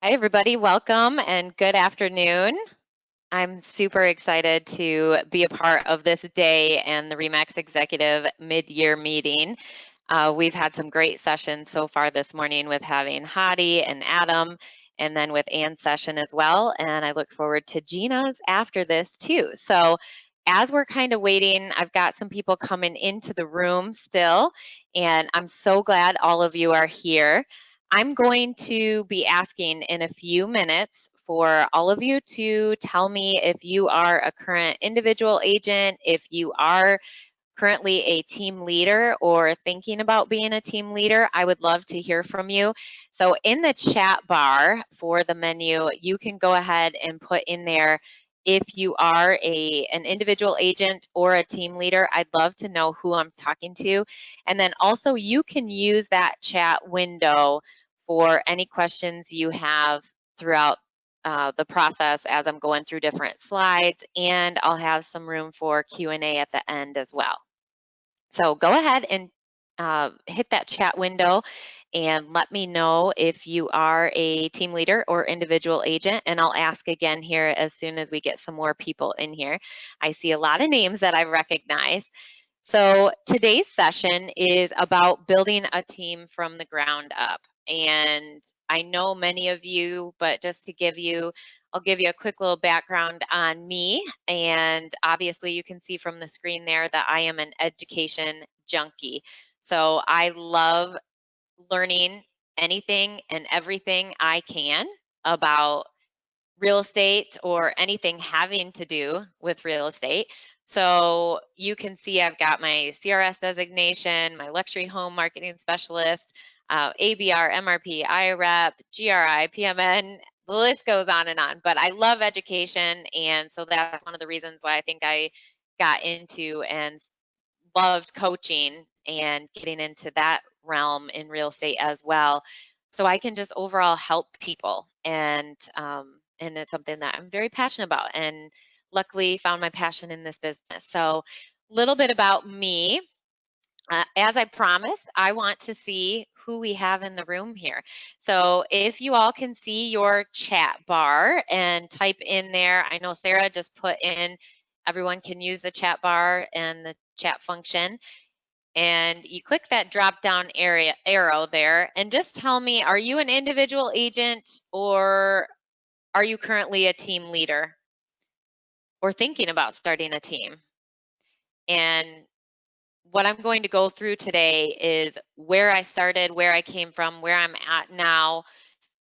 Hi, everybody. Welcome and good afternoon. I'm super excited to be a part of this day and the REMAX Executive Mid-Year Meeting. We've had some great sessions so far this morning with having Hadi and Adam, and then with Anne's session as well. And I look forward to Gina's after this too. So as we're kind of waiting, I've got some people coming into the room still, and I'm so glad all of you are here. I'm going to be asking in a few minutes for all of you to tell me if you are a current individual agent, if you are currently a team leader or thinking about being a team leader. I would love to hear from you. So in the chat bar for the menu, you can go ahead and put in there if you are an individual agent or a team leader. I'd love to know who I'm talking to. And then also you can use that chat window for any questions you have throughout the process as I'm going through different slides, and I'll have some room for Q&A at the end as well. So go ahead and hit that chat window and let me know if you are a team leader or individual agent, and I'll ask again here as soon as we get some more people in here. I see a lot of names that I recognize. So today's session is about building a team from the ground up. And I know many of you, but just to I'll give you a quick little background on me. And obviously you can see from the screen there that I am an education junkie. So I love learning anything and everything I can about real estate or anything having to do with real estate. So you can see I've got my CRS designation, my luxury home marketing specialist, ABR, MRP, IREP, GRI, PMN, the list goes on and on. But I love education, and so that's one of the reasons why I think I got into and loved coaching and getting into that realm in real estate as well. So I can just overall help people, and it's something that I'm very passionate about, and luckily found my passion in this business. So a little bit about me. As I promised, I want to see who we have in the room here. So if you all can see your chat bar and type in there, I know Sarah just put in, everyone can use the chat bar and the chat function. And you click that drop down arrow there and just tell me, are you an individual agent or are you currently a team leader or thinking about starting a team? And what I'm going to go through today is where I started, where I came from, where I'm at now,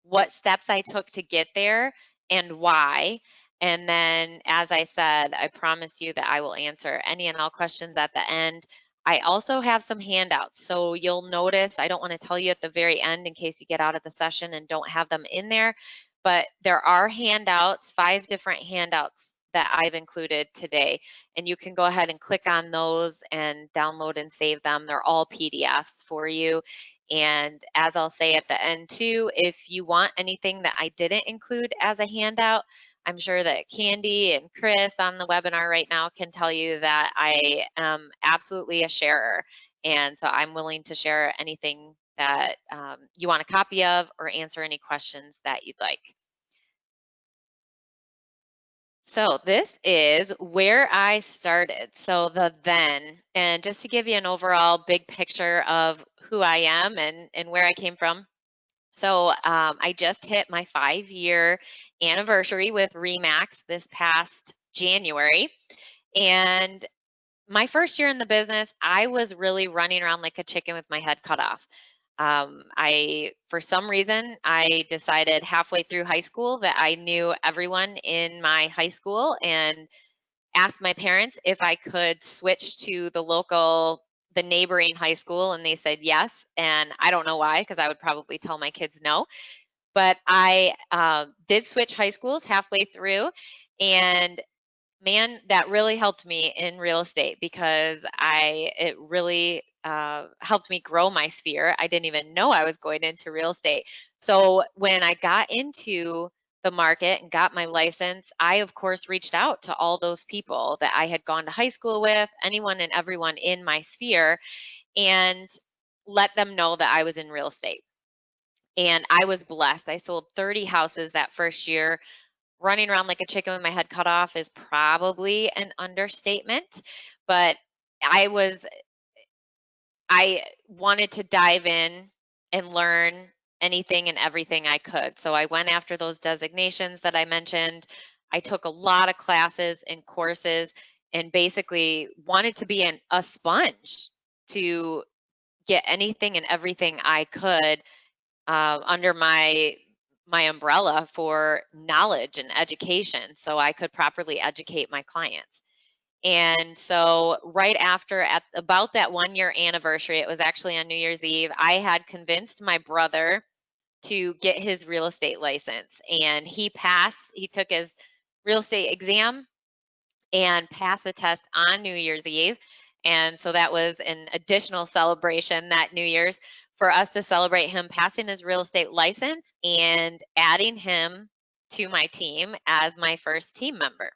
what steps I took to get there, and why. And then, as I said, I promise you that I will answer any and all questions at the end. I also have some handouts. So you'll notice, I don't want to tell you at the very end in case you get out of the session and don't have them in there, but there are handouts, 5 different handouts that I've included today. And you can go ahead and click on those and download and save them. They're all PDFs for you. And as I'll say at the end too, if you want anything that I didn't include as a handout, I'm sure that Candy and Chris on the webinar right now can tell you that I am absolutely a sharer. And so I'm willing to share anything that you want a copy of or answer any questions that you'd like. So this is where I started. So the then, and just to give you an overall big picture of who I am and where I came from. So I just hit my 5-year anniversary with REMAX this past January. And my first year in the business, I was really running around like a chicken with my head cut off. For some reason, I decided halfway through high school that I knew everyone in my high school and asked my parents if I could switch to the neighboring high school, and they said yes. And I don't know why, because I would probably tell my kids no. But I did switch high schools halfway through, and man, that really helped me in real estate because it really helped me grow my sphere. I didn't even know I was going into real estate. So when I got into the market and got my license, I of course reached out to all those people that I had gone to high school with, anyone and everyone in my sphere, and let them know that I was in real estate. And I was blessed. I sold 30 houses that first year. Running around like a chicken with my head cut off is probably an understatement, but I wanted to dive in and learn anything and everything I could. So I went after those designations that I mentioned. I took a lot of classes and courses and basically wanted to be a sponge to get anything and everything I could under my umbrella for knowledge and education so I could properly educate my clients. And so right after, at about that 1 year anniversary, it was actually on New Year's Eve, I had convinced my brother to get his real estate license. And he passed, he took his real estate exam and passed the test on New Year's Eve. And so that was an additional celebration that New Year's for us to celebrate him passing his real estate license and adding him to my team as my first team member.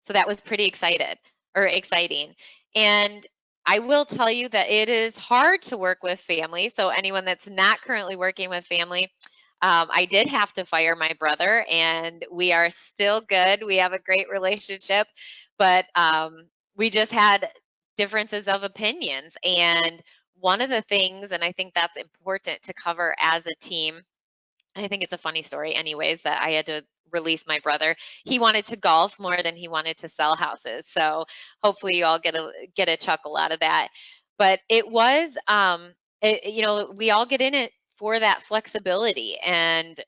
So that was pretty exciting. And I will tell you that it is hard to work with family. So anyone that's not currently working with family, I did have to fire my brother, and we are still good. We have a great relationship, but we just had differences of opinions. And one of the things, and I think that's important to cover as a team, I think it's a funny story anyways, that I had to release my brother. He wanted to golf more than he wanted to sell houses. So hopefully you all get a chuckle out of that. But it was, we all get in it for that flexibility. And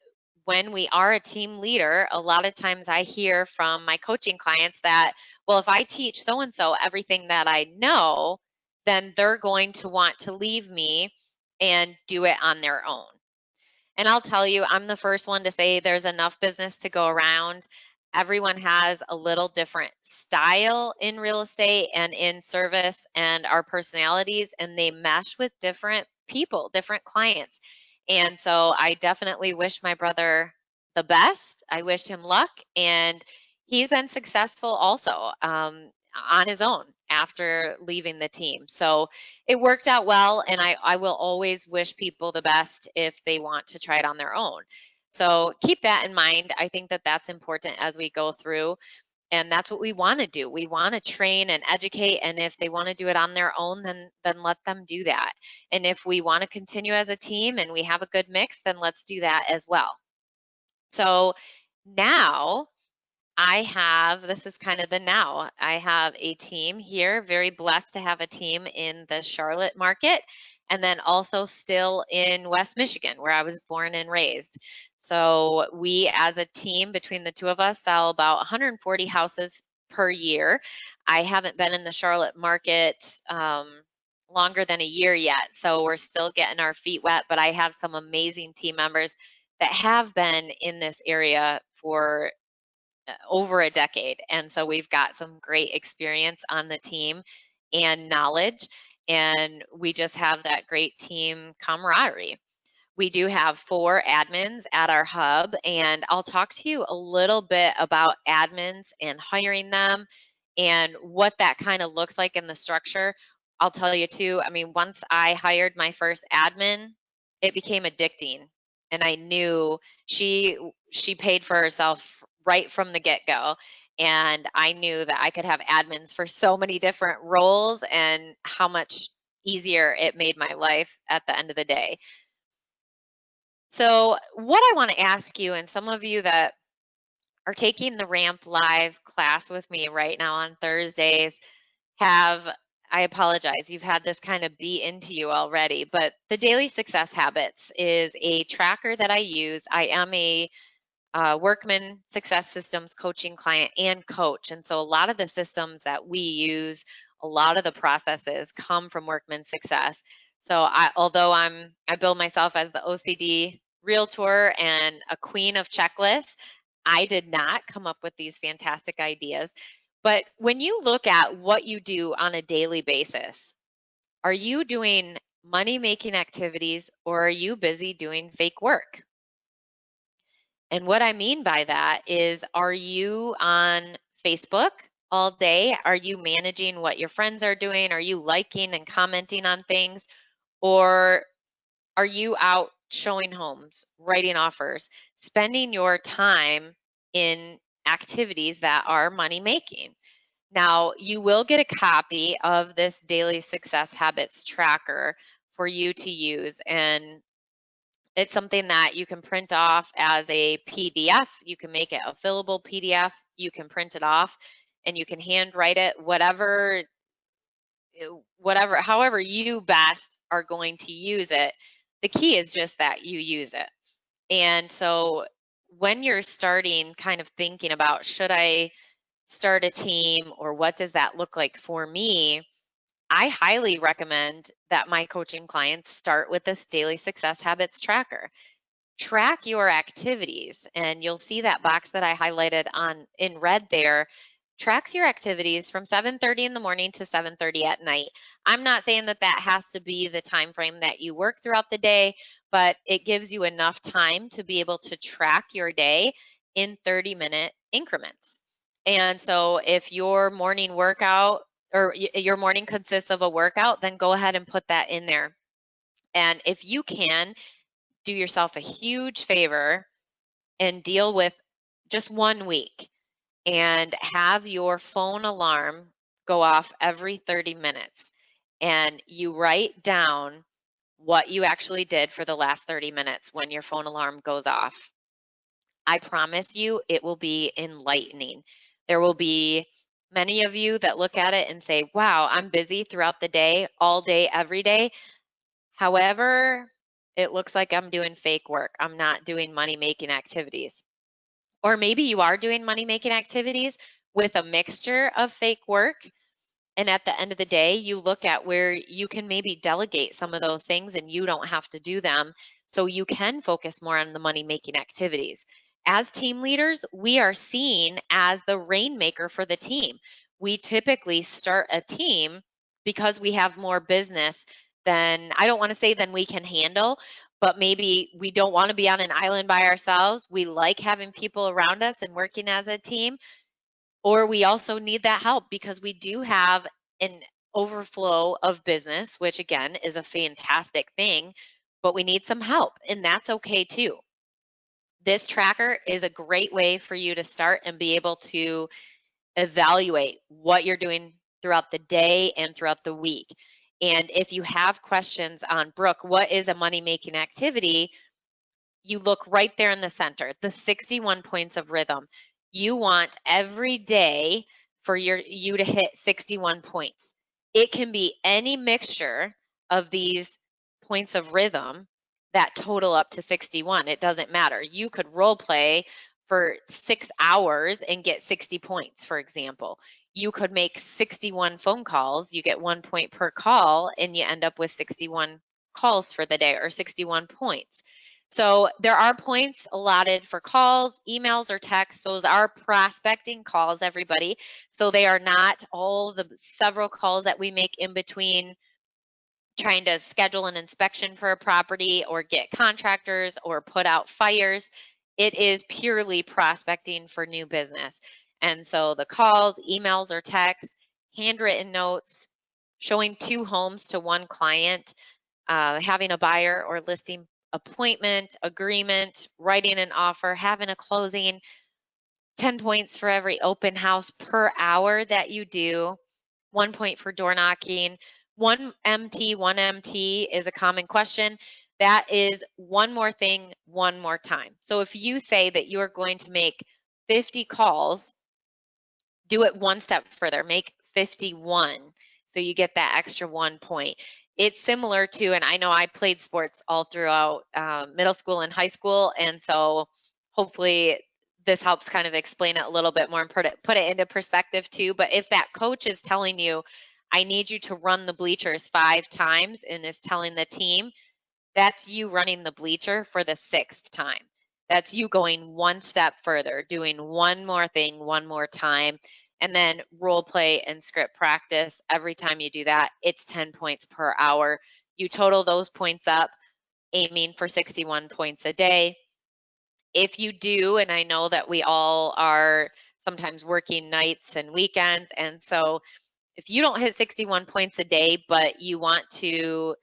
when we are a team leader, a lot of times I hear from my coaching clients that, well, if I teach so-and-so everything that I know, then they're going to want to leave me and do it on their own. And I'll tell you, I'm the first one to say there's enough business to go around. Everyone has a little different style in real estate and in service and our personalities, and they mesh with different people, different clients. And so I definitely wish my brother the best. I wished him luck, and he's been successful also on his own after leaving the team. So it worked out well, and I will always wish people the best if they want to try it on their own. So keep that in mind. I think that that's important as we go through, and that's what we want to do. We want to train and educate, and if they want to do it on their own, then let them do that. And if we want to continue as a team and we have a good mix, then let's do that as well. So now this is kind of the now. I have a team here, very blessed to have a team in the Charlotte market, and then also still in West Michigan, where I was born and raised. So we as a team, between the two of us, sell about 140 houses per year. I haven't been in the Charlotte market longer than a year yet, so we're still getting our feet wet, but I have some amazing team members that have been in this area for over a decade. And so we've got some great experience on the team and knowledge, and we just have that great team camaraderie. We do have 4 admins at our hub, and I'll talk to you a little bit about admins and hiring them and what that kind of looks like in the structure. I'll tell you too, I mean, once I hired my first admin, it became addicting, and I knew she paid for herself right from the get-go. And I knew that I could have admins for so many different roles and how much easier it made my life at the end of the day. So what I want to ask you, and some of you that are taking the Ramp Live class with me right now on Thursdays I apologize, you've had this kind of beat into you already, but the Daily Success Habits is a tracker that I use. I am a Workman Success Systems coaching client and coach. And so a lot of the systems that we use, a lot of the processes come from Workman Success. So although I bill myself as the OCD realtor and a queen of checklists, I did not come up with these fantastic ideas. But when you look at what you do on a daily basis, are you doing money-making activities or are you busy doing fake work? And what I mean by that is, are you on Facebook all day? Are you managing what your friends are doing? Are you liking and commenting on things? Or are you out showing homes, writing offers, spending your time in activities that are money making. Now, you will get a copy of this daily success habits tracker for you to use, and it's something that you can print off as a PDF. You can make it a fillable PDF. You can print it off and you can handwrite it, however you best are going to use it. The key is just that you use it. And so when you're starting kind of thinking about, should I start a team or what does that look like for me? I highly recommend that my coaching clients start with this daily success habits tracker. Track your activities, and you'll see that box that I highlighted on in red there tracks your activities from 7:30 in the morning to 7:30 at night. I'm not saying that that has to be the time frame that you work throughout the day, but it gives you enough time to be able to track your day in 30-minute increments. And so if your morning workout or your morning consists of a workout, then go ahead and put that in there. And if you can, do yourself a huge favor and deal with just 1 week and have your phone alarm go off every 30 minutes. And you write down what you actually did for the last 30 minutes when your phone alarm goes off. I promise you it will be enlightening. There will be many of you that look at it and say, wow, I'm busy throughout the day, all day, every day. However, it looks like I'm doing fake work. I'm not doing money-making activities. Or maybe you are doing money-making activities with a mixture of fake work. And at the end of the day, you look at where you can maybe delegate some of those things and you don't have to do them. So you can focus more on the money-making activities. As team leaders, we are seen as the rainmaker for the team. We typically start a team because we have more business than, I don't want to say than we can handle, but maybe we don't want to be on an island by ourselves. We like having people around us and working as a team. Or we also need that help because we do have an overflow of business, which again is a fantastic thing, but we need some help, and that's okay too. This tracker is a great way for you to start and be able to evaluate what you're doing throughout the day and throughout the week. And if you have questions on, Brooke, what is a money-making activity? You look right there in the center, the 61 points of rhythm. You want every day for you to hit 61 points. It can be any mixture of these points of rhythm that total up to 61. It doesn't matter. You could role play for 6 hours and get 60 points, for example. You could make 61 phone calls. You get 1 point per call and you end up with 61 calls for the day or 61 points. So there are points allotted for calls, emails, or texts. Those are prospecting calls, everybody. So they are not all the several calls that we make in between trying to schedule an inspection for a property or get contractors or put out fires. It is purely prospecting for new business. And so the calls, emails, or texts, handwritten notes, showing 2 homes to 1 client, having a buyer or listing appointment, agreement, writing an offer, having a closing, 10 points for every open house per hour that you do, 1 point for door knocking, 1 MT is a common question. That is one more thing, one more time. So if you say that you are going to make 50 calls, do it one step further, make 51. So you get that extra 1 point. It's similar to, and I know I played sports all throughout middle school and high school, and so hopefully this helps kind of explain it a little bit more and put it into perspective too. But if that coach is telling you, I need you to run the bleachers 5 times and is telling the team, that's you running the bleacher for the 6th time. That's you going one step further, doing one more thing, one more time. And then role play and script practice. Every time you do that, it's 10 points per hour. You total those points up, aiming for 61 points a day. If you do, and I know that we all are sometimes working nights and weekends, and so if you don't hit 61 points a day, but you want to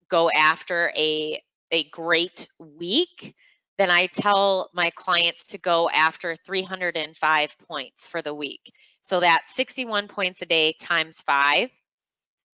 go after a a great week, then I tell my clients to go after 305 points for the week. So that's 61 points a day times 5,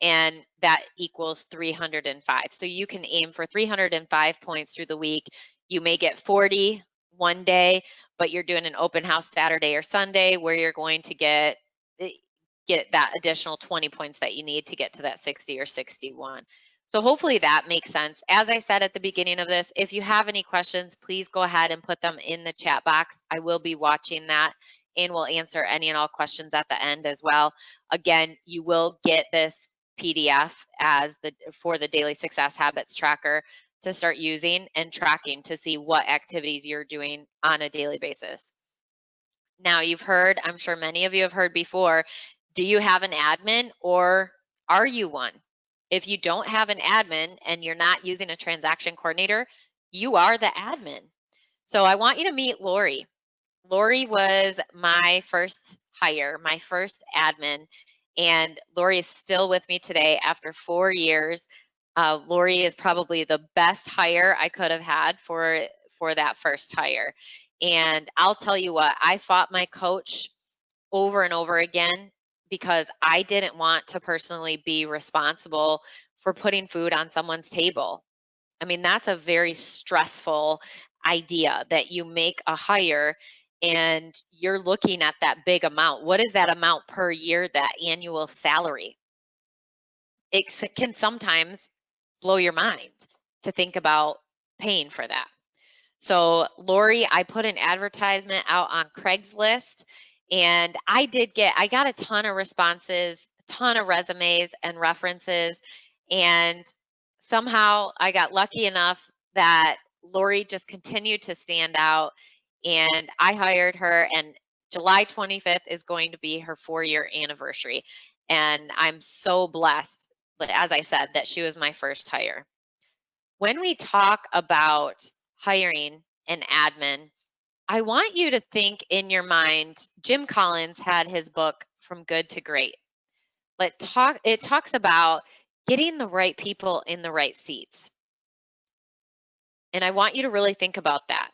and that equals 305. So you can aim for 305 points through the week. You may get 40 one day, but you're doing an open house Saturday or Sunday where you're going to get that additional 20 points that you need to get to that 60 or 61. So hopefully that makes sense. As I said at the beginning of this, if you have any questions, please go ahead and put them in the chat box. I will be watching that and will answer any and all questions at the end as well. Again, you will get this PDF for the Daily Success Habits Tracker to start using and tracking to see what activities you're doing on a daily basis. Now, you've heard, I'm sure many of you have heard before, do you have an admin or are you one? If you don't have an admin and you're not using a transaction coordinator, you are the admin. So I want you to meet Lori. Lori was my first hire, my first admin, and Lori is still with me today after 4 years. Lori is probably the best hire I could have had for that first hire. And I'll tell you what, I fought my coach over and over again because I didn't want to personally be responsible for putting food on someone's table. I mean, that's a very stressful idea that you make a hire and you're looking at that big amount. What is that amount per year, that annual salary? It can sometimes blow your mind to think about paying for that. So Lori, I put an advertisement out on Craigslist, and I got a ton of responses, a ton of resumes and references, and somehow I got lucky enough that Lori just continued to stand out, and I hired her, and July 25th is going to be her 4-year anniversary. And I'm so blessed, as I said, that she was my first hire. When we talk about hiring an admin, I want you to think in your mind, Jim Collins had his book From Good to Great. It talks about getting the right people in the right seats. And I want you to really think about that.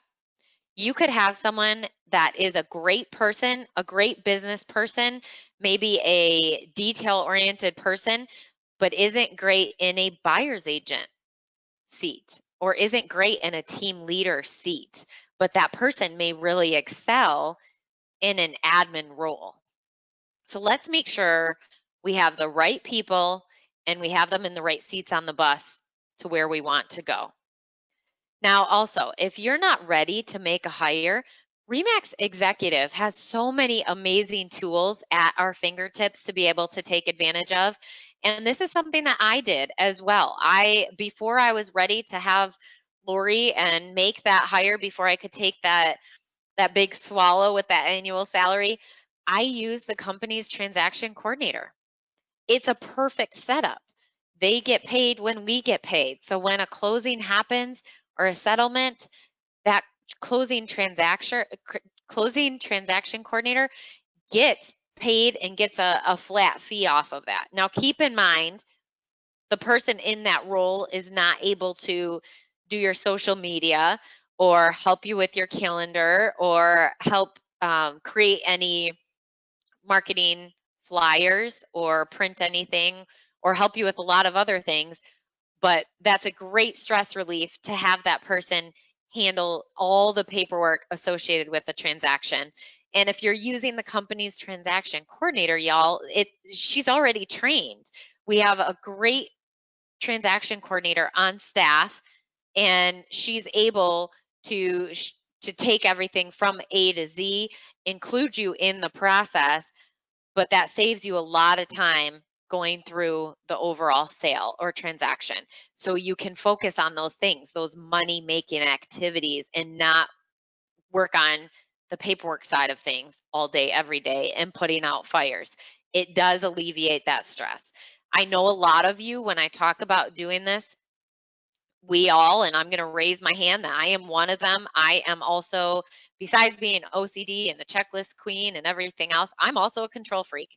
You could have someone that is a great person, a great business person, maybe a detail-oriented person, but isn't great in a buyer's agent seat or isn't great in a team leader seat, but that person may really excel in an admin role. So let's make sure we have the right people and we have them in the right seats on the bus to where we want to go. Now, also, if you're not ready to make a hire, RE/MAX Executive has so many amazing tools at our fingertips to be able to take advantage of. And this is something that I did as well. Before I was ready to have Lori and make that hire, before I could take that big swallow with that annual salary, I used the company's transaction coordinator. It's a perfect setup. They get paid when we get paid. So when a closing happens or a settlement, that closing transaction coordinator gets paid and gets a flat fee off of that. Now, keep in mind, the person in that role is not able to do your social media or help you with your calendar or help create any marketing flyers or print anything or help you with a lot of other things. But that's a great stress relief to have that person handle all the paperwork associated with the transaction. And if you're using the company's transaction coordinator, y'all, she's already trained. We have a great transaction coordinator on staff, and she's able to take everything from A to Z, include you in the process, but that saves you a lot of time going through the overall sale or transaction. So you can focus on those things, those money-making activities, and not work on the paperwork side of things all day, every day, and putting out fires. It does alleviate that stress. I know a lot of you, when I talk about doing this, and I'm going to raise my hand that I am one of them. I am also, besides being OCD and the checklist queen and everything else, I'm also a control freak.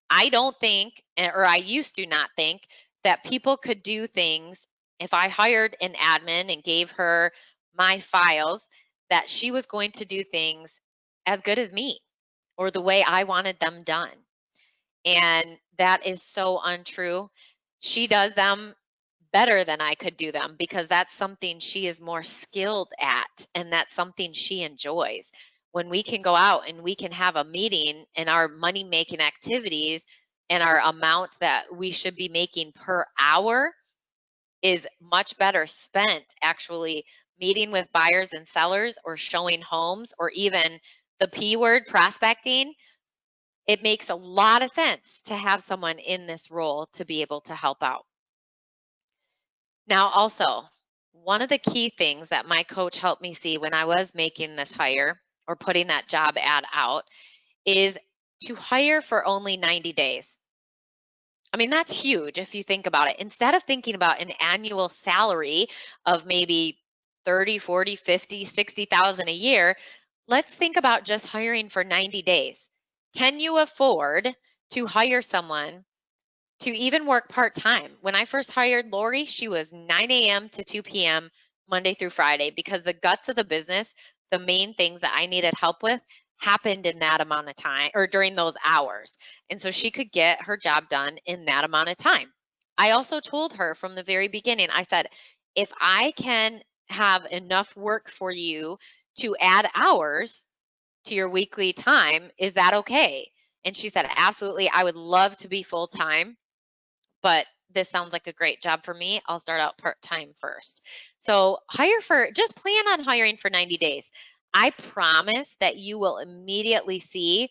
I don't think, or I used to not think, that people could do things if I hired an admin and gave her my files, that she was going to do things as good as me or the way I wanted them done. And that is so untrue. She does them better than I could do them because that's something she is more skilled at and that's something she enjoys. When we can go out and we can have a meeting and our money making activities and our amount that we should be making per hour is much better spent actually meeting with buyers and sellers or showing homes or even the P word prospecting. It makes a lot of sense to have someone in this role to be able to help out. Now, also, one of the key things that my coach helped me see when I was making this hire or putting that job ad out is to hire for only 90 days. I mean, that's huge if you think about it. Instead of thinking about an annual salary of maybe 30, 40, 50, 60,000 a year, let's think about just hiring for 90 days. Can you afford to hire someone to even work part-time? When I first hired Lori, she was 9 a.m. to 2 p.m. Monday through Friday because the guts of the business, the main things that I needed help with happened in that amount of time or during those hours. And so she could get her job done in that amount of time. I also told her from the very beginning, I said, if I can have enough work for you to add hours to your weekly time, is that okay? And she said, absolutely. I would love to be full-time, but this sounds like a great job for me. I'll start out part-time first. So just plan on hiring for 90 days. I promise that you will immediately see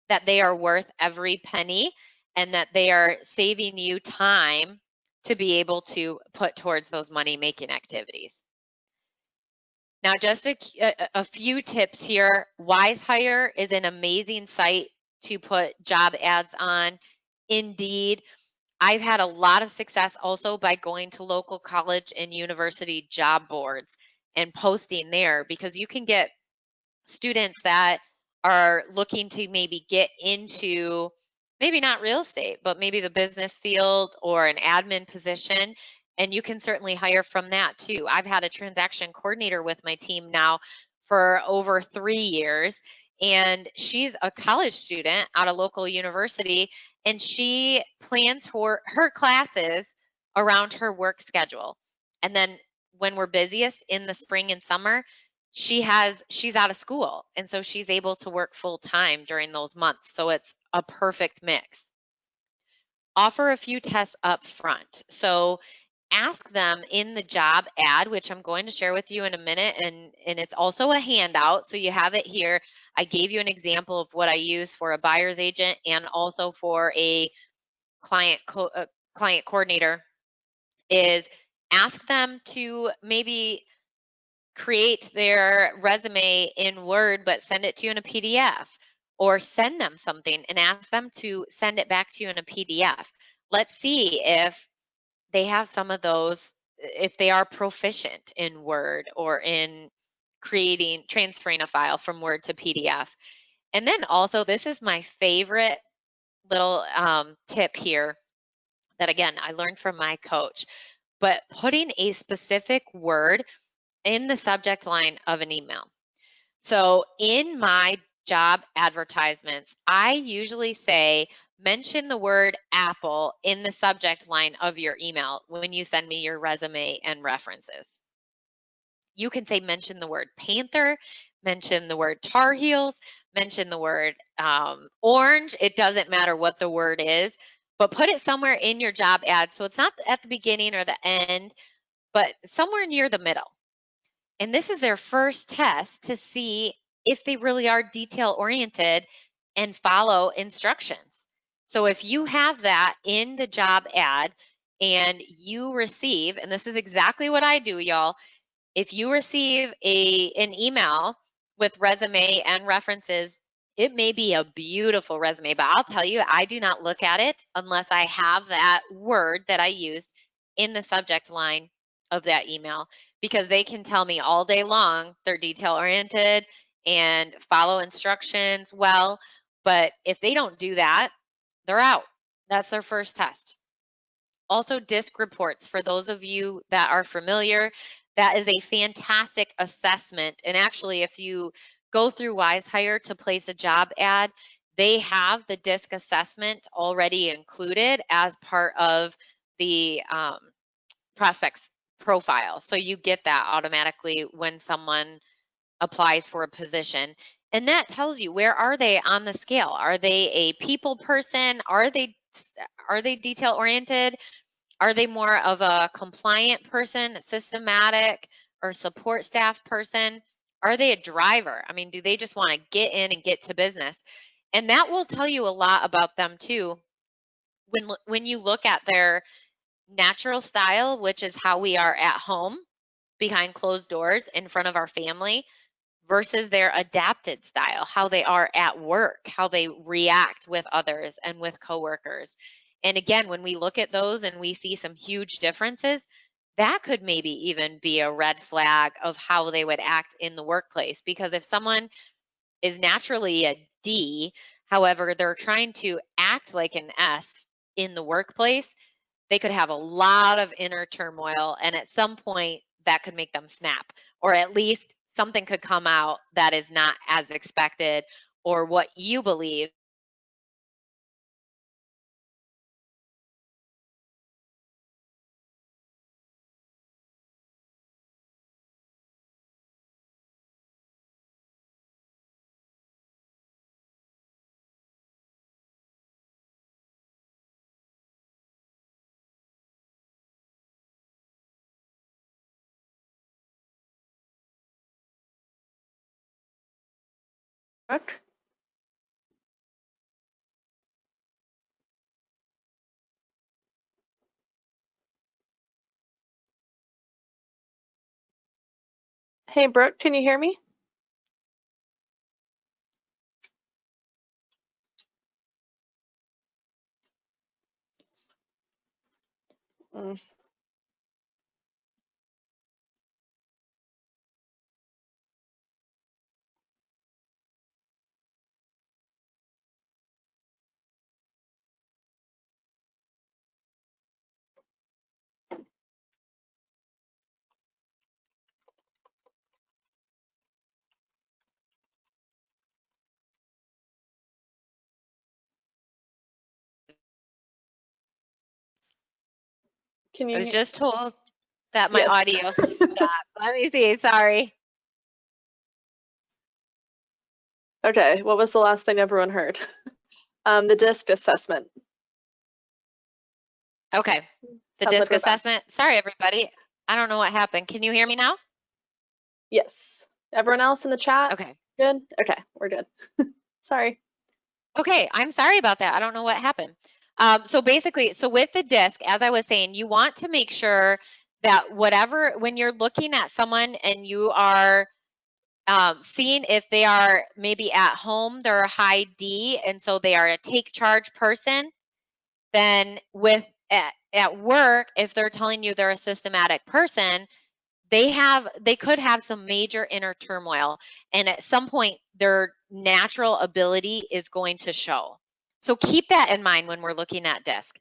that they are worth every penny and that they are saving you time to be able to put towards those money-making activities. Now, just a few tips here. Wise Hire is an amazing site to put job ads on. Indeed, I've had a lot of success also by going to local college and university job boards and posting there because you can get students that are looking to maybe get into maybe not real estate, but maybe the business field or an admin position. And you can certainly hire from that too. I've had a transaction coordinator with my team now for over 3 years, and she's a college student at a local university, and she plans her classes around her work schedule. And then when we're busiest in the spring and summer, she's out of school, and so she's able to work full time during those months. So it's a perfect mix. Offer a few tests up front. So ask them in the job ad, which I'm going to share with you in a minute, and it's also a handout, so you have it here. I gave you an example of what I use for a buyer's agent and also for a client coordinator. Is ask them to maybe create their resume in Word, but send it to you in a PDF, or send them something and ask them to send it back to you in a PDF. Let's see if they have some of those, if they are proficient in Word or in transferring a file from Word to PDF. And then also, this is my favorite little tip here that, again, I learned from my coach, but putting a specific word in the subject line of an email. So in my job advertisements, I usually say, mention the word Apple in the subject line of your email when you send me your resume and references. You can say, mention the word Panther, mention the word Tar Heels, mention the word orange. It doesn't matter what the word is, but put it somewhere in your job ad. So it's not at the beginning or the end, but somewhere near the middle. And this is their first test to see if they really are detail oriented and follow instructions. So if you have that in the job ad and you receive, and this is exactly what I do, y'all, if you receive an email with resume and references, it may be a beautiful resume, but I'll tell you, I do not look at it unless I have that word that I used in the subject line of that email, because they can tell me all day long they're detail oriented and follow instructions well, but if they don't do that, they're out. That's their first test. Also, DISC reports, for those of you that are familiar, that is a fantastic assessment. And actually, if you go through WiseHire to place a job ad, they have the DISC assessment already included as part of the prospect's profile. So you get that automatically when someone applies for a position. And that tells you, where are they on the scale? Are they a people person? Are they detail oriented? Are they more of a compliant person, systematic, or support staff person? Are they a driver? I mean, do they just want to get in and get to business? And that will tell you a lot about them too. When you look at their natural style, which is how we are at home, behind closed doors in front of our family, versus their adapted style, how they are at work, how they react with others and with coworkers. And again, when we look at those and we see some huge differences, that could maybe even be a red flag of how they would act in the workplace. Because if someone is naturally a D, however, they're trying to act like an S in the workplace, they could have a lot of inner turmoil, and at some point that could make them snap, or at least something could come out that is not as expected or what you believe. Brooke? Hey, Brooke, can you hear me? Mm. Can I you was just told that my Yes. audio stopped. Let me see. Sorry. Okay, what was the last thing everyone heard? The DISC assessment. Okay. The Sounds like DISC we're back. assessment. Sorry, everybody. I don't know what happened. Can you hear me now? Yes. Everyone else in the chat? Okay. Good? Okay, we're good. Sorry. Okay, I'm sorry about that. I don't know what happened. So basically, so with the DISC, as I was saying, you want to make sure that whatever, when you're looking at someone and you are seeing if they are maybe at home, they're a high D, and so they are a take charge person, then at work, if they're telling you they're a systematic person, they could have some major inner turmoil, and at some point their natural ability is going to show. So keep that in mind when we're looking at DISC.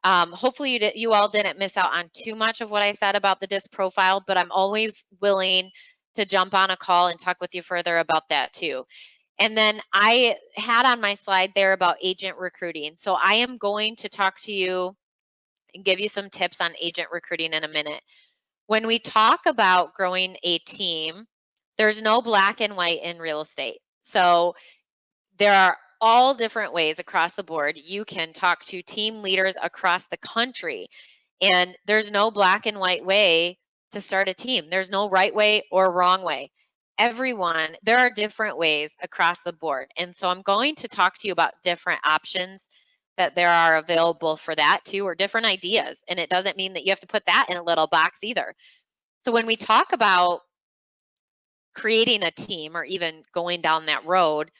Hopefully you all didn't miss out on too much of what I said about the DISC profile, but I'm always willing to jump on a call and talk with you further about that too. And then I had on my slide there about agent recruiting. So I am going to talk to you and give you some tips on agent recruiting in a minute. When we talk about growing a team, there's no black and white in real estate. So there are all different ways across the board. You can talk to team leaders across the country, and there's no black and white way to start a team. There's no right way or wrong way. There are different ways across the board. And so I'm going to talk to you about different options that there are available for that too, or different ideas. And it doesn't mean that you have to put that in a little box either. So when we talk about creating a team or even going down that road,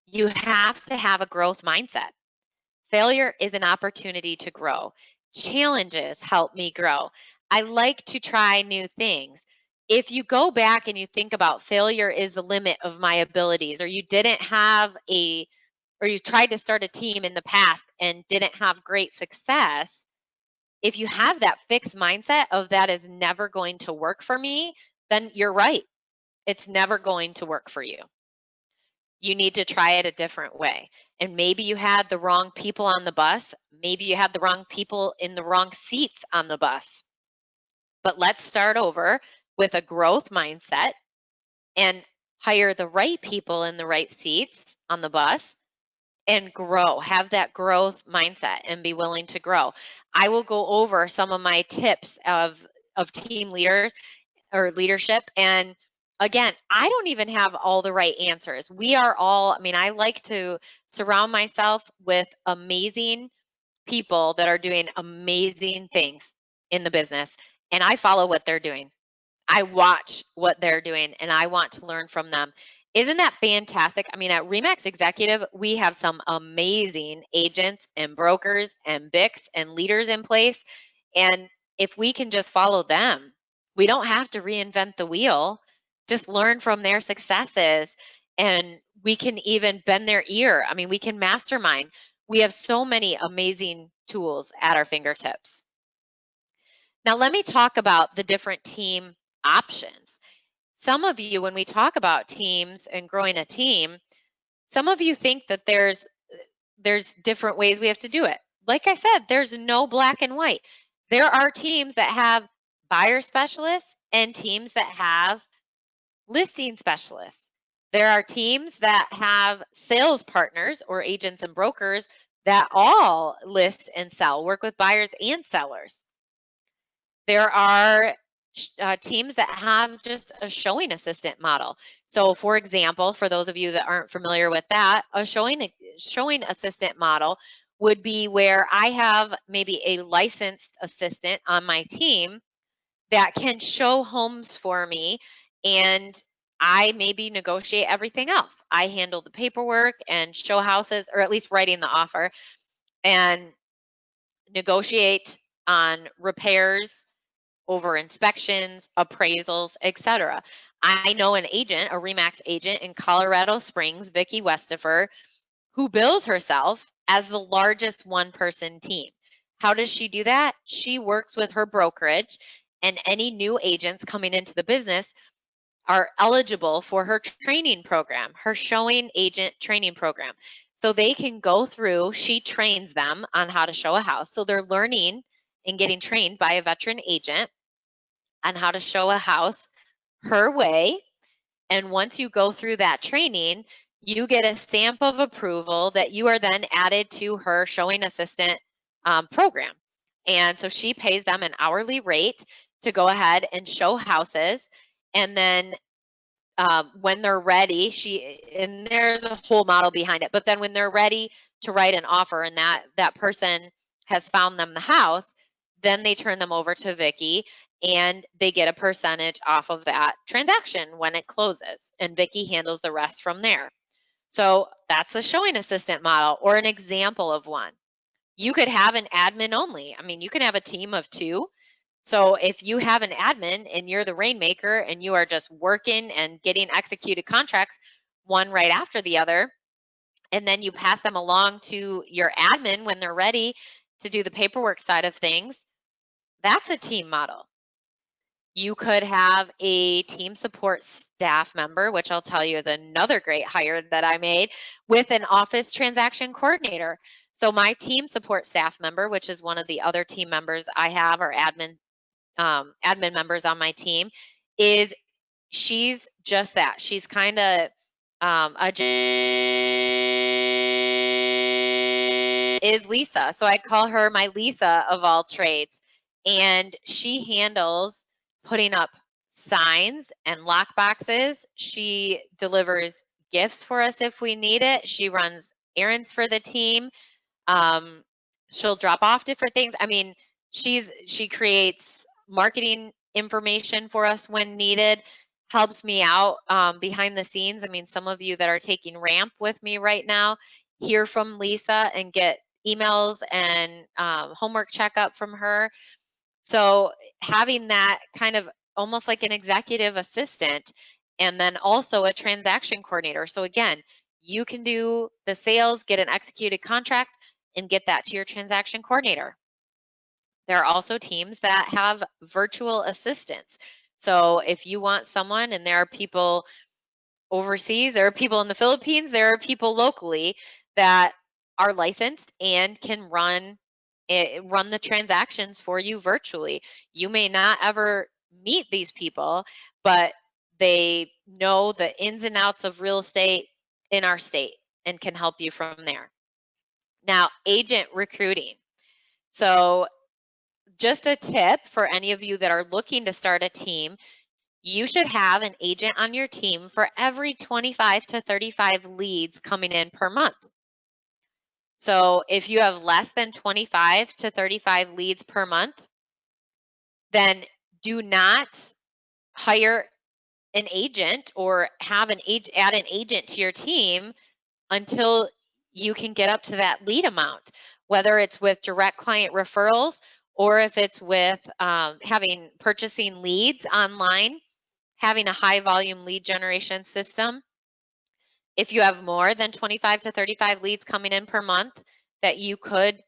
you have to have a growth mindset. Failure is an opportunity to grow. Challenges help me grow. I like to try new things. If you go back and you think about failure is the limit of my abilities, or you tried to start a team in the past and didn't have great success, If you have that fixed mindset of that is never going to work for me, then you're right. It's never going to work for you. You need to try it a different way. And maybe you had the wrong people on the bus. Maybe you had the wrong people in the wrong seats on the bus. But let's start over with a growth mindset and hire the right people in the right seats on the bus and grow. Have that growth mindset and be willing to grow. I will go over some of my tips of team leaders or leadership. And again, I don't even have all the right answers. We are all, I mean, I like to surround myself with amazing people that are doing amazing things in the business, and I follow what they're doing. I watch what they're doing and I want to learn from them. Isn't that fantastic? I mean, at RE/MAX Executive, we have some amazing agents and brokers and BICs and leaders in place. And if we can just follow them, we don't have to reinvent the wheel. Just learn from their successes, and we can even bend their ear. I mean, we can mastermind. We have so many amazing tools at our fingertips. Now, let me talk about the different team options. Some of you, when we talk about teams and growing a team, some of you think that there's different ways we have to do it. Like I said, there's no black and white. There are teams that have buyer specialists and teams that have listing specialists. There are teams that have sales partners or agents and brokers that all list and sell, work with buyers and sellers. There are teams that have just a showing assistant model. So for example, for those of you that aren't familiar with that, a showing assistant model would be where I have maybe a licensed assistant on my team that can show homes for me, and I maybe negotiate everything else. I handle the paperwork and show houses, or at least writing the offer, and negotiate on repairs, over inspections, appraisals, etc. I know an agent, a RE/MAX agent in Colorado Springs, Vicki Westifer, who bills herself as the largest one-person team. How does she do that? She works with her brokerage, and any new agents coming into the business are eligible for her training program, her showing agent training program. So they can go through, she trains them on how to show a house. So they're learning and getting trained by a veteran agent on how to show a house her way. And once you go through that training, you get a stamp of approval that you are then added to her showing assistant program. And so she pays them an hourly rate to go ahead and show houses. And then when they're ready, and there's a whole model behind it, but then when they're ready to write an offer and that person has found them the house, then they turn them over to Vicki and they get a percentage off of that transaction when it closes, and Vicki handles the rest from there. So that's a showing assistant model, or an example of one. You could have an admin only. I mean, you can have a team of 2. So if you have an admin and you're the rainmaker and you are just working and getting executed contracts one right after the other, and then you pass them along to your admin when they're ready to do the paperwork side of things, that's a team model. You could have a team support staff member, which I'll tell you is another great hire that I made, with an office transaction coordinator. So my team support staff member, which is one of the other team members I have, or admin members on my team, she's just that. She's kind of is Lisa. So I call her my Lisa of all trades. And she handles putting up signs and lock boxes. She delivers gifts for us if we need it. She runs errands for the team. She'll drop off different things. I mean, she creates marketing information for us when needed, helps me out behind the scenes. I mean, some of you that are taking RAMP with me right now hear from Lisa and get emails and homework checkup from her. So having that kind of almost like an executive assistant, and then also a transaction coordinator. So again, you can do the sales, get an executed contract, and get that to your transaction coordinator. There are also teams that have virtual assistants. So if you want someone, and there are people overseas, there are people in the Philippines, there are people locally that are licensed and can run the transactions for you virtually. You may not ever meet these people, but they know the ins and outs of real estate in our state and can help you from there. Now, agent recruiting. So just a tip for any of you that are looking to start a team, you should have an agent on your team for every 25 to 35 leads coming in per month. So if you have less than 25 to 35 leads per month, then do not hire an agent or add an agent to your team until you can get up to that lead amount, whether it's with direct client referrals or if it's with purchasing leads online, having a high volume lead generation system. If you have more than 25 to 35 leads coming in per month that you could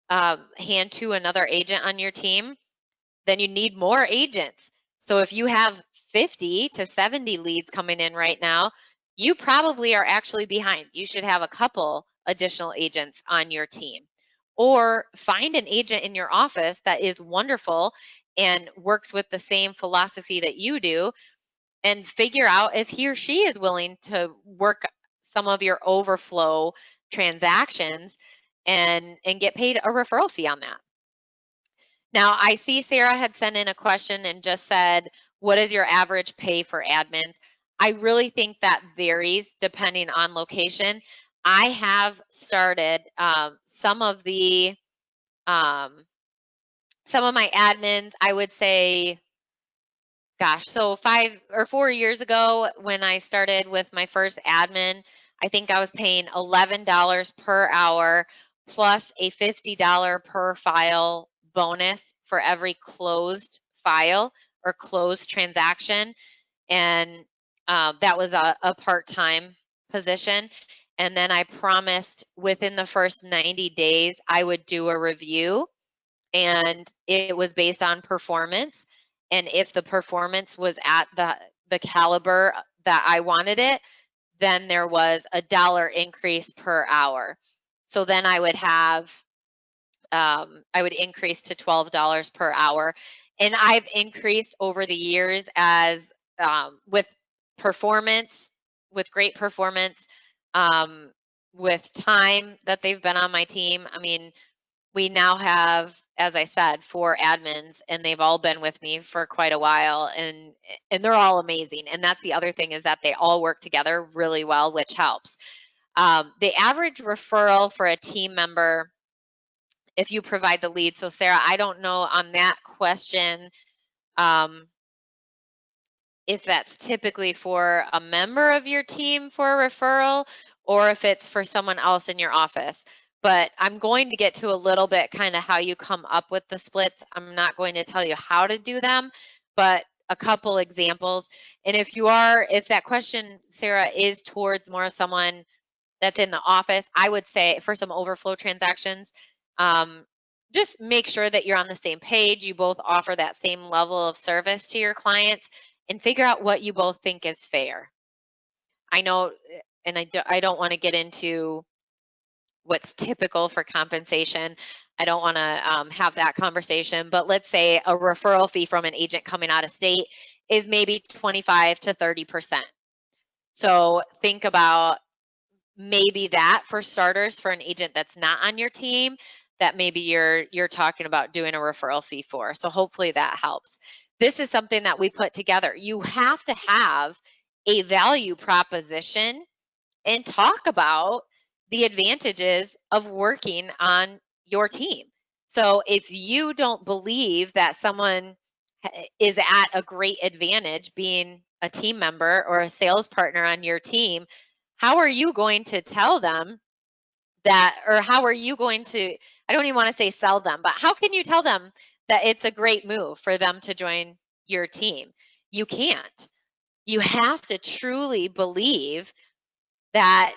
hand to another agent on your team, then you need more agents. So if you have 50 to 70 leads coming in right now, you probably are actually behind. You should have a couple additional agents on your team. Or find an agent in your office that is wonderful and works with the same philosophy that you do, and figure out if he or she is willing to work some of your overflow transactions and get paid a referral fee on that. Now, I see Sarah had sent in a question and just said, what is your average pay for admins? I really think that varies depending on location. I have started some of my admins, I would say, gosh, so 5 or 4 years ago when I started with my first admin, I think I was paying $11 per hour plus a $50 per file bonus for every closed file or closed transaction. And that was a part-time position. And then I promised within the first 90 days, I would do a review, and it was based on performance. And if the performance was at the caliber that I wanted it, then there was a dollar increase per hour. So then I would increase to $12 per hour. And I've increased over the years as with performance, with great performance, with time that they've been on my team. I mean, we now have, as I said, 4 admins, and they've all been with me for quite a while, and they're all amazing. And that's the other thing, is that they all work together really well, which helps. The average referral for a team member, if you provide the lead. So Sarah, I don't know on that question if that's typically for a member of your team for a referral or if it's for someone else in your office. But I'm going to get to a little bit kind of how you come up with the splits. I'm not going to tell you how to do them, but a couple examples. And if that question, Sarah, is towards more someone that's in the office, I would say for some overflow transactions, just make sure that you're on the same page. You both offer that same level of service to your clients, and figure out what you both think is fair. I know, and I don't want to get into what's typical for compensation. I don't want to have that conversation, but let's say a referral fee from an agent coming out of state is maybe 25 to 30%. So think about maybe that for starters for an agent that's not on your team that maybe you're talking about doing a referral fee for. So hopefully that helps. This is something that we put together. You have to have a value proposition and talk about the advantages of working on your team. So if you don't believe that someone is at a great advantage being a team member or a sales partner on your team, how are you going to tell them that, or how are you going to, I don't even want to say sell them, but how can you tell them that it's a great move for them to join your team? You can't. You have to truly believe that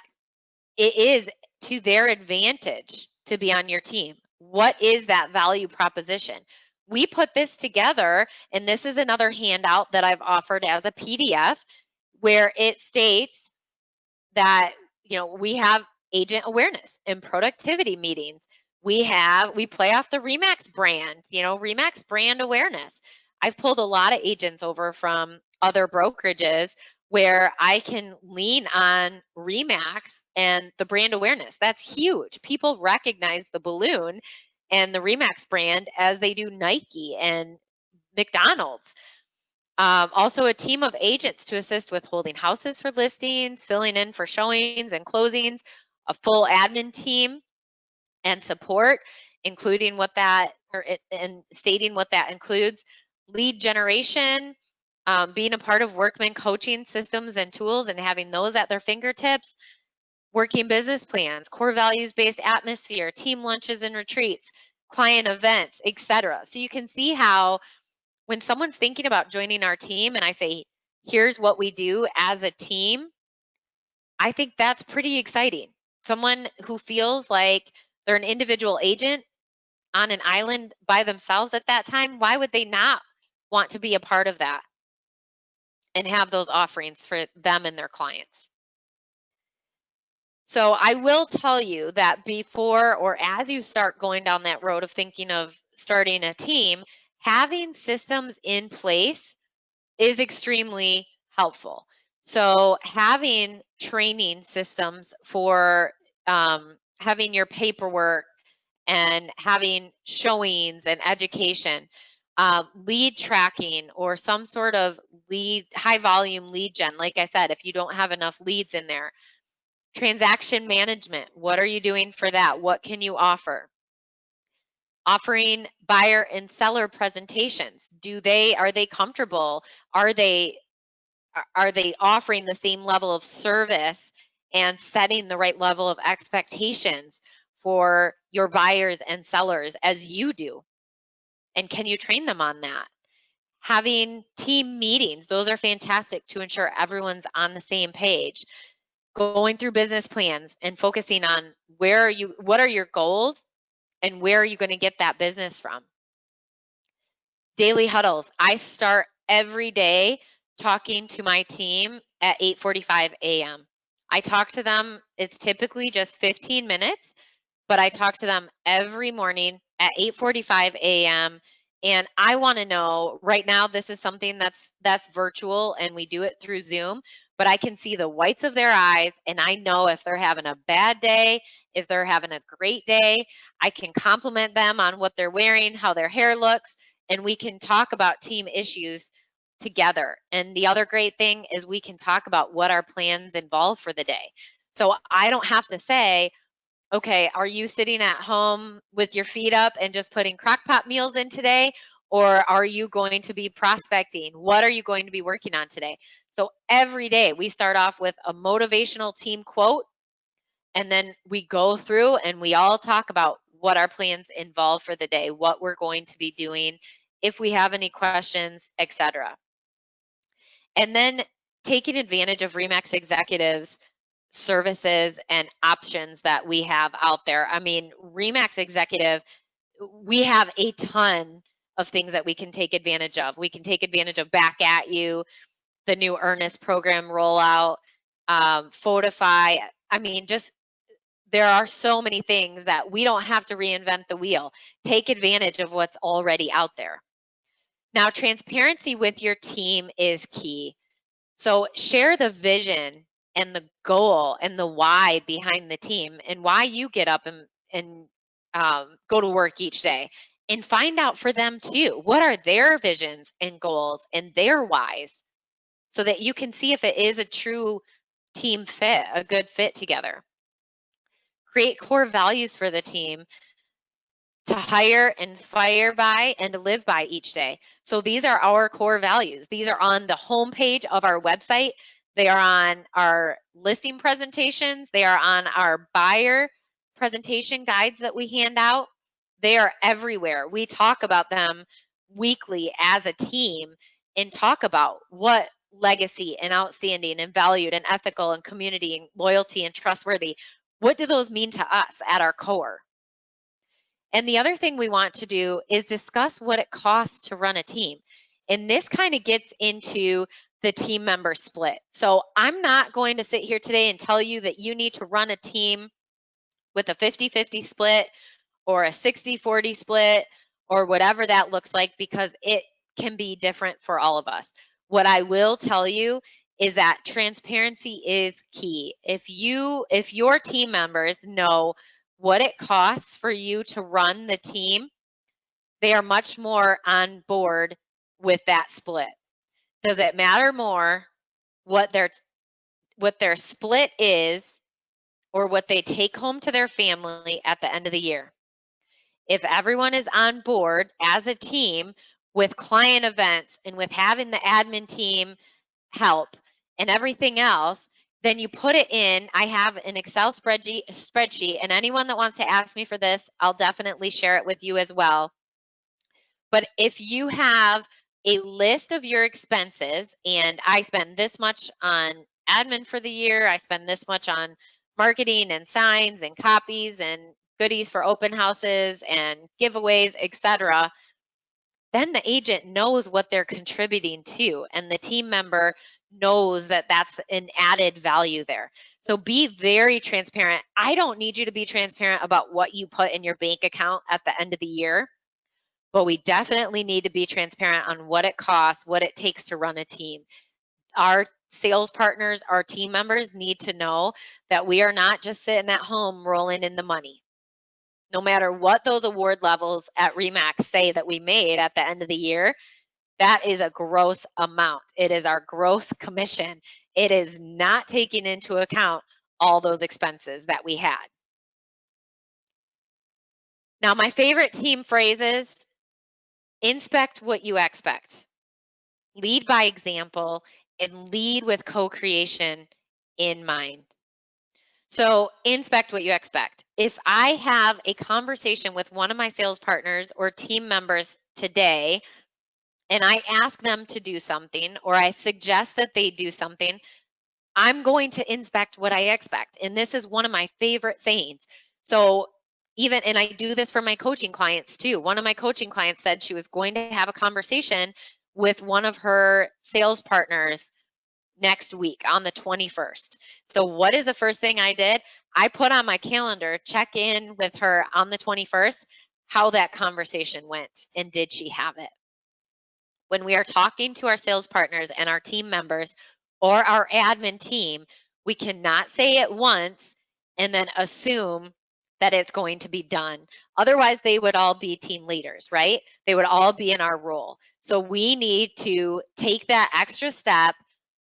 it is to their advantage to be on your team. What is that value proposition? We put this together, and this is another handout that I've offered as a PDF where it states that, we have agent awareness and productivity meetings. We play off the Remax brand, Remax brand awareness. I've pulled a lot of agents over from other brokerages where I can lean on Remax and the brand awareness. That's huge. People recognize the balloon and the Remax brand as they do Nike and McDonald's. Also a team of agents to assist with holding houses for listings, filling in for showings and closings, a full admin team and support, including and stating what that includes, lead generation, being a part of Workman coaching systems and tools and having those at their fingertips, working business plans, core values-based atmosphere, team lunches and retreats, client events, etc. So you can see how when someone's thinking about joining our team and I say, here's what we do as a team, I think that's pretty exciting. Someone who feels like they're an individual agent on an island by themselves at that time, why would they not want to be a part of that and have those offerings for them and their clients? So I will tell you that before or as you start going down that road of thinking of starting a team, having systems in place is extremely helpful. So having training systems for having your paperwork and having showings and education, lead tracking or some sort of high volume lead gen. Like I said, if you don't have enough leads in there, transaction management, what are you doing for that? What can you offer? Offering buyer and seller presentations. Are they comfortable? Are they offering the same level of service and setting the right level of expectations for your buyers and sellers as you do? And can you train them on that? Having team meetings, those are fantastic to ensure everyone's on the same page. Going through business plans and focusing on what are your goals and where are you going to get that business from? Daily huddles. I start every day talking to my team at 8:45 a.m. I talk to them, it's typically just 15 minutes, but I talk to them every morning at 8:45 a.m. And I want to know, right now, this is something that's virtual and we do it through Zoom, but I can see the whites of their eyes and I know if they're having a bad day, if they're having a great day. I can compliment them on what they're wearing, how their hair looks, and we can talk about team issues together. And the other great thing is we can talk about what our plans involve for the day. So I don't have to say, okay, are you sitting at home with your feet up and just putting crock-pot meals in today? Or are you going to be prospecting? What are you going to be working on today? So every day we start off with a motivational team quote, and then we go through and we all talk about what our plans involve for the day, what we're going to be doing, if we have any questions, etc. And then taking advantage of Remax Executives services and options that we have out there. I mean, Remax Executive, we have a ton of things that we can take advantage of. We can take advantage of Back at You, the new Earnest program rollout, Photify. I mean, just there are so many things that we don't have to reinvent the wheel. Take advantage of what's already out there. Now, transparency with your team is key. So share the vision and the goal and the why behind the team and why you get up and go to work each day, and find out for them too, what are their visions and goals and their whys, so that you can see if it is a true team fit, a good fit together. Create core values for the team to hire and fire by and to live by each day. So these are our core values. These are on the homepage of our website. They are on our listing presentations. They are on our buyer presentation guides that we hand out. They are everywhere. We talk about them weekly as a team and talk about what legacy and outstanding and valued and ethical and community and loyalty and trustworthy, what do those mean to us at our core? And the other thing we want to do is discuss what it costs to run a team. And this kind of gets into the team member split. So I'm not going to sit here today and tell you that you need to run a team with a 50-50 split or a 60-40 split or whatever that looks like, because it can be different for all of us. What I will tell you is that transparency is key. If your team members know what it costs for you to run the team, they are much more on board with that split. Does it matter more what their split is or what they take home to their family at the end of the year? If everyone is on board as a team with client events and with having the admin team help and everything else, then you put it in. I have an Excel spreadsheet, and anyone that wants to ask me for this, I'll definitely share it with you as well. But if you have a list of your expenses, and I spend this much on admin for the year, I spend this much on marketing and signs and copies and goodies for open houses and giveaways, etc., then the agent knows what they're contributing to, and the team member knows that that's an added value there. So be very transparent. I don't need you to be transparent about what you put in your bank account at the end of the year, but we definitely need to be transparent on what it costs, what it takes to run a team. Our sales partners, our team members need to know that we are not just sitting at home rolling in the money. No matter what those award levels at RE/MAX say that we made at the end of the year, that is a gross amount. It is our gross commission. It is not taking into account all those expenses that we had. Now, my favorite team phrases: inspect what you expect, lead by example, and lead with co-creation in mind. So inspect what you expect. If I have a conversation with one of my sales partners or team members today, and I ask them to do something, or I suggest that they do something, I'm going to inspect what I expect. And this is one of my favorite sayings. So and I do this for my coaching clients too. One of my coaching clients said she was going to have a conversation with one of her sales partners next week on the 21st. So what is the first thing I did? I put on my calendar, check in with her on the 21st, how that conversation went, and did she have it? When we are talking to our sales partners and our team members or our admin team, we cannot say it once and then assume that it's going to be done. Otherwise, they would all be team leaders, right? They would all be in our role. So we need to take that extra step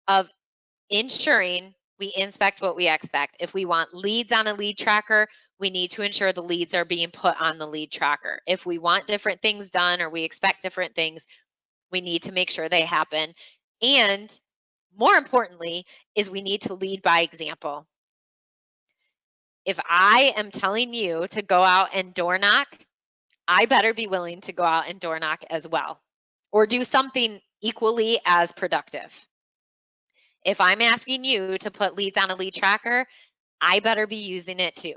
of ensuring we inspect what we expect. If we want leads on a lead tracker, we need to ensure the leads are being put on the lead tracker. If we want different things done or we expect different things, we need to make sure they happen. And more importantly, is we need to lead by example. If I am telling you to go out and door knock, I better be willing to go out and door knock as well, or do something equally as productive. If I'm asking you to put leads on a lead tracker, I better be using it too.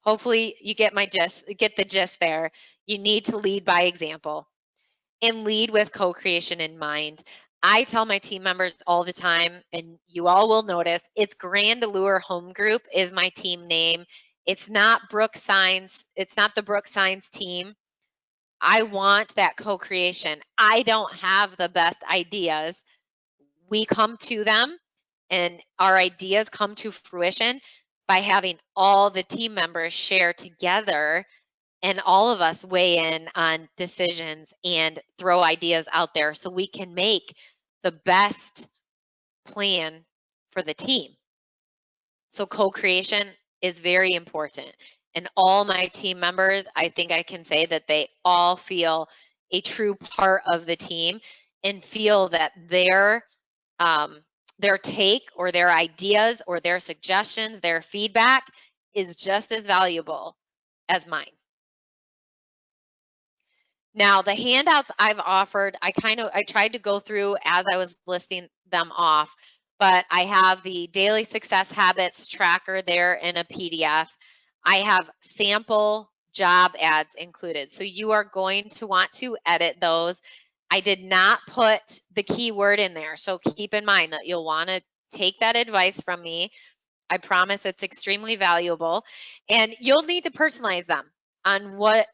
Hopefully you get the gist there. You need to lead by example and lead with co-creation in mind. I tell my team members all the time, and you all will notice, it's Grand Allure Home Group is my team name. It's not Brooke Signs. It's not the Brooke Signs team. I want that co-creation. I don't have the best ideas. We come to them, and our ideas come to fruition by having all the team members share together and all of us weigh in on decisions and throw ideas out there so we can make the best plan for the team. So co-creation is very important. And all my team members, I think I can say that they all feel a true part of the team and feel that their take or their ideas or their suggestions, their feedback is just as valuable as mine. Now, the handouts I've offered, I tried to go through as I was listing them off, but I have the daily success habits tracker there in a PDF. I have sample job ads included. So you are going to want to edit those. I did not put the keyword in there. So keep in mind that you'll want to take that advice from me. I promise it's extremely valuable. And you'll need to personalize them on what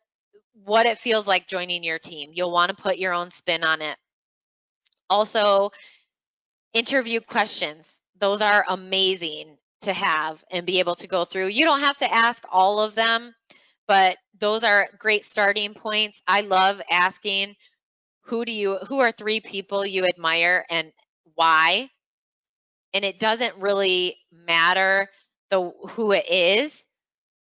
it feels like joining your team. You'll want to put your own spin on it. Also, interview questions. Those are amazing to have and be able to go through. You don't have to ask all of them, but those are great starting points. I love asking who are 3 people you admire and why? And it doesn't really matter who it is,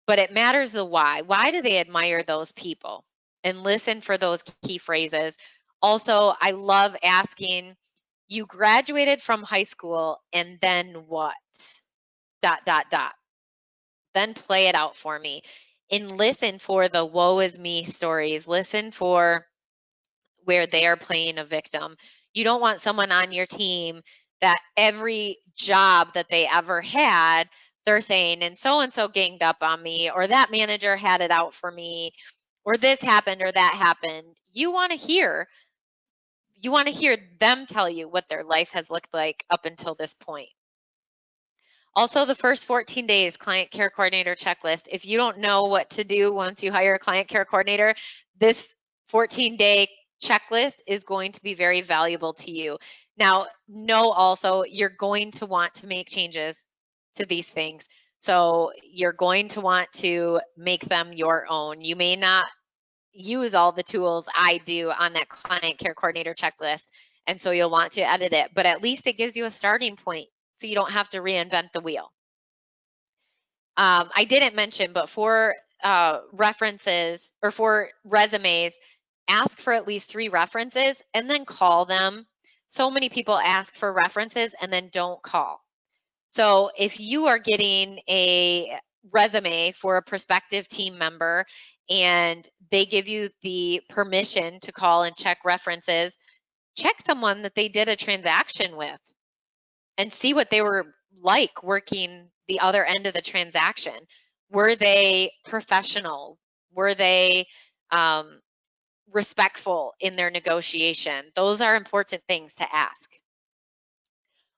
but it matters the why. Why do they admire those people? And listen for those key phrases. Also, I love asking, you graduated from high school and then what? ... Then play it out for me and listen for the woe is me stories. Listen for where they are playing a victim. You don't want someone on your team that every job that they ever had, they're saying, and so ganged up on me, or that manager had it out for me, or this happened or that happened. You want to hear them tell you what their life has looked like up until this point. Also, the first 14 days client care coordinator checklist. If you don't know what to do once you hire a client care coordinator, this 14-day checklist is going to be very valuable to you. Now, know also you're going to want to make changes to these things. So you're going to want to make them your own. You may not use all the tools I do on that client care coordinator checklist, and so you'll want to edit it, but at least it gives you a starting point so you don't have to reinvent the wheel. I didn't mention, but for references or for resumes, ask for at least 3 references and then call them. So many people ask for references and then don't call. So if you are getting a resume for a prospective team member and they give you the permission to call and check references, check someone that they did a transaction with and see what they were like working the other end of the transaction. Were they professional? Were they respectful in their negotiation? Those are important things to ask.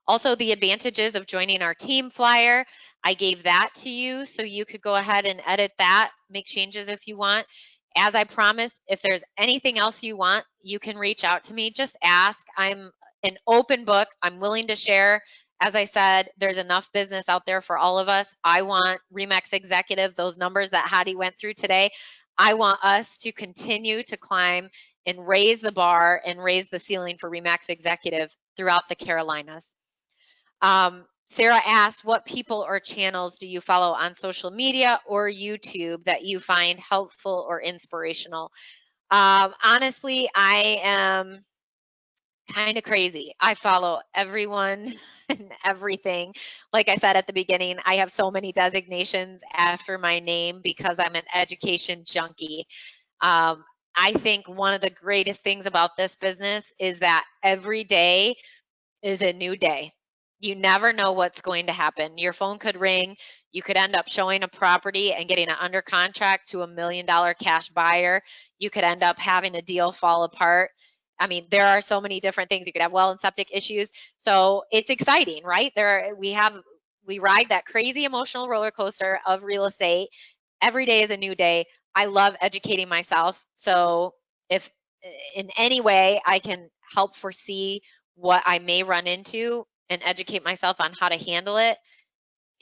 Also, the advantages of joining our team flyer. I gave that to you so you could go ahead and edit that, make changes if you want. As I promised, if there's anything else you want, you can reach out to me. Just ask. I'm an open book. I'm willing to share. As I said, there's enough business out there for all of us. I want RE/MAX Executive, those numbers that Hattie went through today. I want us to continue to climb and raise the bar and raise the ceiling for RE/MAX Executive throughout the Carolinas. Sarah asked, what people or channels do you follow on social media or YouTube that you find helpful or inspirational? Honestly, I am kind of crazy. I follow everyone and everything. Like I said at the beginning, I have so many designations after my name because I'm an education junkie. I think one of the greatest things about this business is that every day is a new day. You never know what's going to happen. Your phone could ring. You could end up showing a property and getting it under contract to $1 million cash buyer. You could end up having a deal fall apart. I mean, there are so many different things. You could have well and septic issues. So it's exciting, right? We ride that crazy emotional roller coaster of real estate. Every day is a new day. I love educating myself. So if in any way I can help foresee what I may run into and educate myself on how to handle it,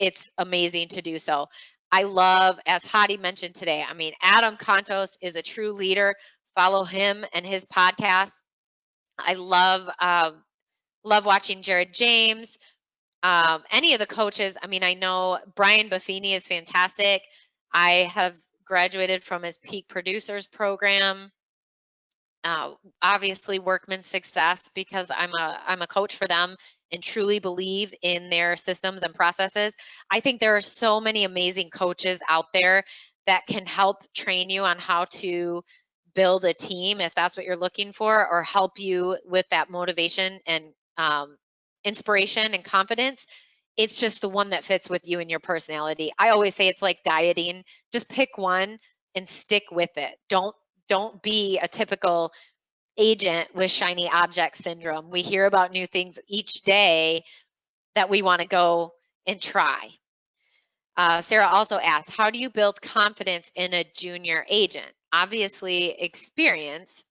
it's amazing to do so. I love, as Hattie mentioned today, I mean, Adam Contos is a true leader. Follow him and his podcast. I love watching Jared James. Any of the coaches. I mean, I know Brian Buffini is fantastic. I have graduated from his Peak Producers program. Obviously Workman Success, because I'm a coach for them and truly believe in their systems and processes. I think there are so many amazing coaches out there that can help train you on how to build a team if that's what you're looking for, or help you with that motivation and inspiration and confidence. It's just the one that fits with you and your personality. I always say it's like dieting. Just pick one and stick with it. Don't be a typical agent with shiny object syndrome. We hear about new things each day that we want to go and try. Sarah also asked, how do you build confidence in a junior agent? Obviously experience,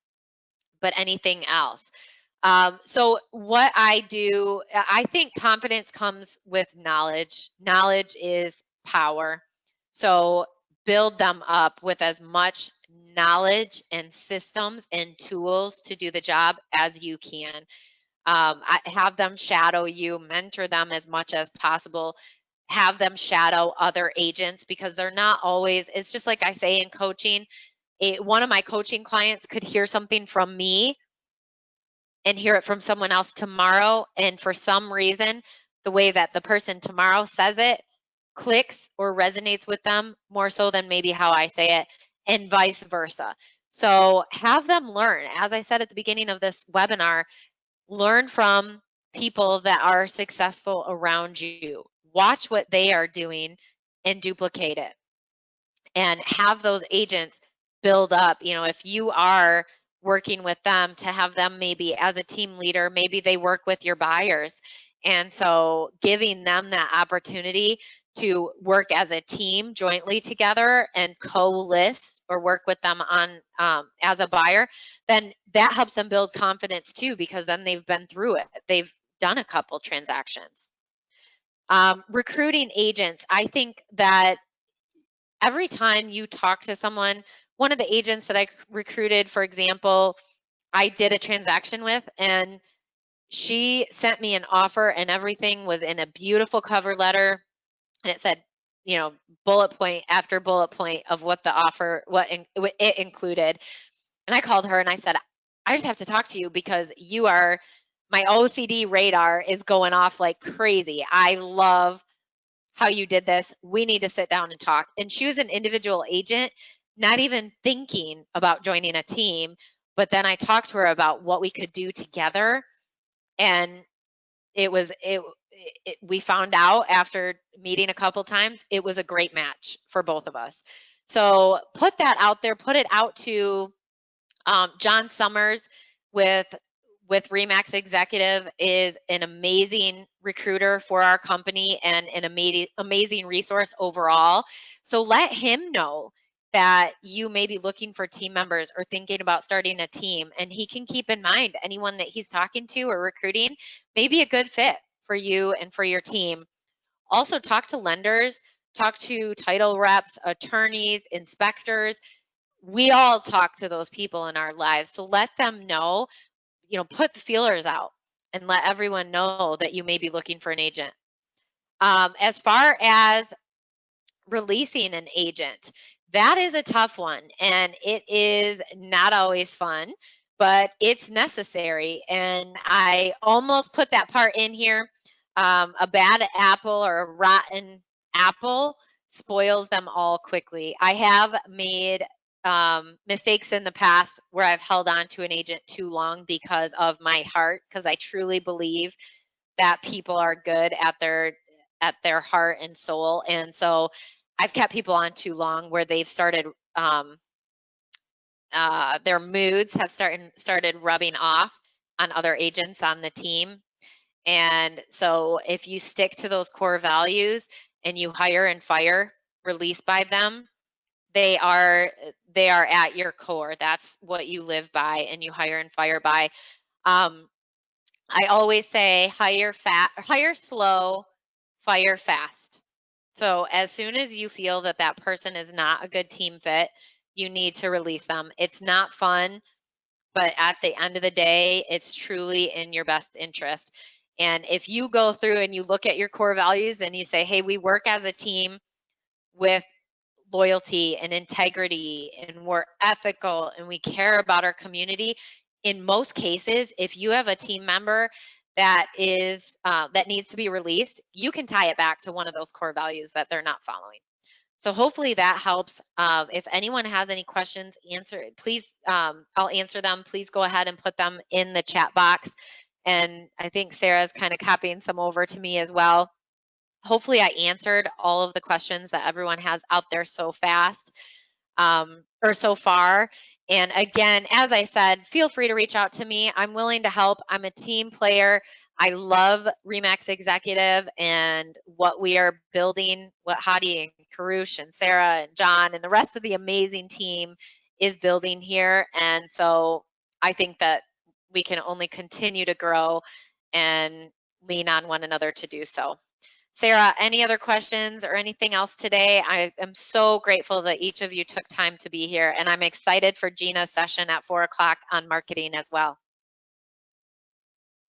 but anything else? So what I do, I think confidence comes with knowledge. Knowledge is power. So build them up with as much knowledge and systems and tools to do the job as you can. Have them shadow you, mentor them as much as possible. Have them shadow other agents, because they're not always, it's just like I say in coaching, one of my coaching clients could hear something from me and hear it from someone else tomorrow. And for some reason, the way that the person tomorrow says it clicks or resonates with them more so than maybe how I say it, and vice versa. So have them learn. As I said at the beginning of this webinar, learn from people that are successful around you. Watch what they are doing and duplicate it. And have those agents build up. You know, if you are working with them, to have them maybe as a team leader, maybe they work with your buyers. And so giving them that opportunity to work as a team jointly together and co-list or work with them on as a buyer, then that helps them build confidence too, because then they've been through it. They've done a couple transactions. Recruiting agents, I think that every time you talk to someone, one of the agents that I recruited, for example, I did a transaction with, and she sent me an offer and everything was in a beautiful cover letter. And it said, you know, bullet point after bullet point of what the offer, what it included. And I called her and I said, I just have to talk to you because you are, my OCD radar is going off like crazy. I love how you did this. We need to sit down and talk. And she was an individual agent, not even thinking about joining a team. But then I talked to her about what we could do together. And we found out after meeting a couple times, it was a great match for both of us. So put that out there, put it out to John Summers with Remax Executive is an amazing recruiter for our company and an amazing resource overall. So let him know that you may be looking for team members or thinking about starting a team, and he can keep in mind anyone that he's talking to or recruiting may be a good fit for you and for your team. Also talk to lenders, talk to title reps, attorneys, inspectors. We all talk to those people in our lives. So let them know, you know, put the feelers out and let everyone know that you may be looking for an agent. As far as releasing an agent, that is a tough one, and it is not always fun, but it's necessary. And I almost put that part in here. A bad apple or a rotten apple spoils them all quickly. I have made mistakes in the past where I've held on to an agent too long because of my heart, because I truly believe that people are good at their heart and soul. And so I've kept people on too long where they've started their moods have started rubbing off on other agents on the team. And so if you stick to those core values and you hire and fire, release by them, they are at your core. That's what you live by and you hire and fire by. I always say hire slow, fire fast. So as soon as you feel that that person is not a good team fit, you need to release them. It's not fun, but at the end of the day, it's truly in your best interest. And if you go through and you look at your core values and you say, hey, we work as a team with loyalty and integrity, and we're ethical and we care about our community. In most cases, if you have a team member that is that needs to be released, you can tie it back to one of those core values that they're not following. So hopefully that helps. If anyone has any questions, please, I'll answer them. Please go ahead and put them in the chat box. And I think Sarah's kind of copying some over to me as well. Hopefully I answered all of the questions that everyone has out there so fast. or so far. And again, as I said, feel free to reach out to me. I'm willing to help. I'm a team player. I love Remax Executive and what we are building, what Hadi and Karush and Sarah and John and the rest of the amazing team is building here. And so I think that we can only continue to grow and lean on one another to do so. Sarah, any other questions or anything else today? I am so grateful that each of you took time to be here, and I'm excited for Gina's session at 4 o'clock on marketing as well.